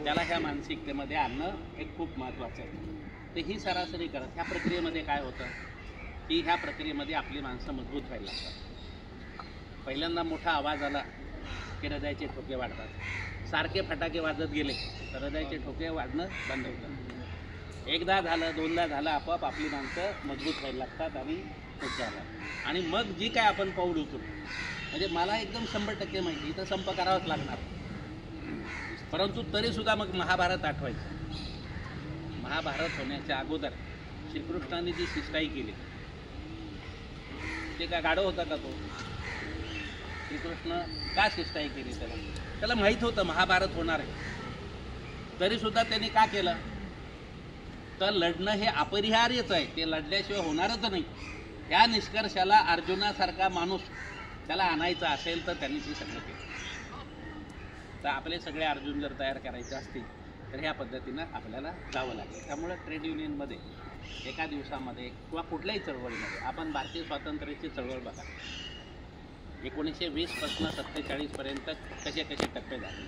त्याला ह्या मानसिकतेमध्ये आणणं हे खूप महत्त्वाचं आहे. तर ही सरासरी करत ह्या प्रक्रियेमध्ये काय होतं की ह्या प्रक्रियेमध्ये आपली माणसं मजबूत व्हायला लागतात. पहिल्यांदा मोठा आवाज आला की हृदयाचे ठोके वाढतात. सारखे फटाके वाजत गेले तर हृदयाचे ठोके वाढणं बंद होतं. एकदा झालं, दोनदा झालं, आपोआप आपली माणसं मजबूत व्हायला लागतात आणि खूप झालं. आणि मग जी काय आपण पाऊल उचलू, म्हणजे मला एकदम 100% माहिती तर संप करावाच लागणार, परंतु तरीसुद्धा मग महाभारत आठवायचं. महाभारत होण्याच्या अगोदर श्रीकृष्णाने जी शिष्टाई केली ते का गाढव होता का तो? श्रीकृष्ण का शिष्टाई केली? त्याला माहीत होतं महाभारत होणार आहे, तरीसुद्धा त्यांनी का केलं? तर लढणं हे अपरिहार्यच आहे, ते लढल्याशिवाय होणारच नाही. या निष्कर्षाला अर्जुनासारखा माणूस त्याला आणायचा असेल तर त्यांनी ते सगळं केलं. तर आपले सगळे अर्जुन जर तयार करायचे असतील तर ह्या पद्धतीनं आपल्याला जावं लागेल. त्यामुळे ट्रेड युनियनमध्ये एका दिवसामध्ये किंवा कुठल्याही चळवळीमध्ये आपण भारतीय स्वातंत्र्याची चळवळ बघा, 1920 पासून 47 पर्यंत कसे कसे टप्पे झाले.